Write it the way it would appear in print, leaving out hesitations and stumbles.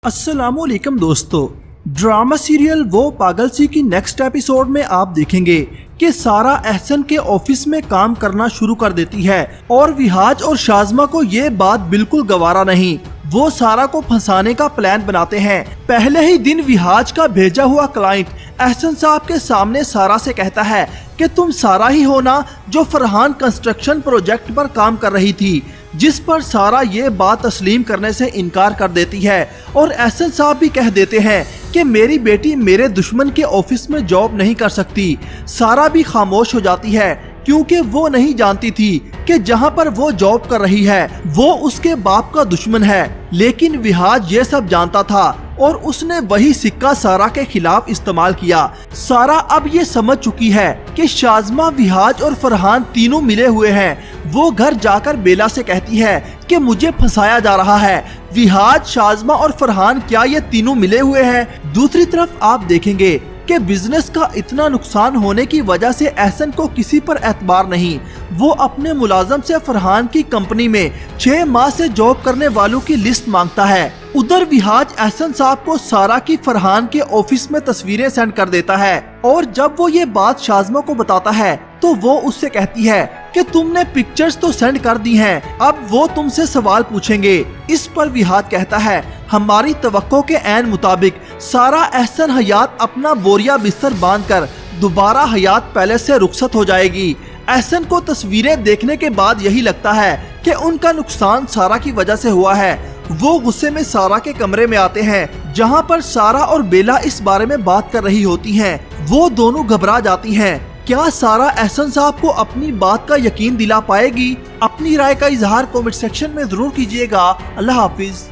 अस्सलाम वालेकुम दोस्तों। ड्रामा सीरियल वो पागल सी की नेक्स्ट एपिसोड में आप देखेंगे कि सारा एहसन के ऑफिस में काम करना शुरू कर देती है और विहाज और शाज़मा को ये बात बिल्कुल गवारा नहीं। वो सारा को फंसाने का प्लान बनाते हैं। पहले ही दिन विहाज का भेजा हुआ क्लाइंट एहसन साहब के सामने सारा से कहता है कि तुम सारा ही हो ना जो फरहान कंस्ट्रक्शन प्रोजेक्ट पर काम कर रही थी, जिस पर सारा ये बात तस्लीम करने से इनकार कर देती है और एहसन साहब भी कह देते हैं कि मेरी बेटी मेरे दुश्मन के ऑफिस में जॉब नहीं कर सकती। सारा भी खामोश हो जाती है क्योंकि वो नहीं जानती थी कि जहां पर वो जॉब कर रही है वो उसके बाप का दुश्मन है, लेकिन विहाज ये सब जानता था और उसने वही सिक्का सारा के खिलाफ इस्तेमाल किया। सारा अब ये समझ चुकी है कि शाज़मा, विहाज और फरहान तीनों मिले हुए हैं। वो घर जाकर बेला से कहती है कि मुझे फंसाया जा रहा है। विहाज, शाज़मा और फरहान क्या ये तीनों मिले हुए हैं? दूसरी तरफ आप देखेंगे कि बिजनेस का इतना नुकसान होने की वजह से एहसन को किसी पर एतबार नहीं। वो अपने मुलाजम से फरहान की कंपनी में 6 माह से जॉब करने वालों की लिस्ट मांगता है। उधर विहाज एहसन साहब को सारा की फरहान के ऑफिस में तस्वीरें सेंड कर देता है और जब वो ये बात शाज़मा को बताता है तो वो उससे कहती है कि तुमने पिक्चर्स तो सेंड कर दी हैं, अब वो तुमसे सवाल पूछेंगे। इस पर विहाज कहता है हमारी तवक्को के ऐन मुताबिक सारा एहसन हयात अपना बोरिया बिस्तर बांधकर दोबारा हयात पैलेस से रुखसत हो जाएगी। एहसन को तस्वीरें देखने के बाद यही लगता है कि उनका नुकसान सारा की वजह से हुआ है। वो गुस्से में सारा के कमरे में आते हैं जहां पर सारा और बेला इस बारे में बात कर रही होती हैं। वो दोनों घबरा जाती हैं। क्या सारा एहसन साहब को अपनी बात का यकीन दिला पाएगी? अपनी राय का इजहार कमेंट सेक्शन में जरूर कीजिएगा। अल्लाह हाफिज।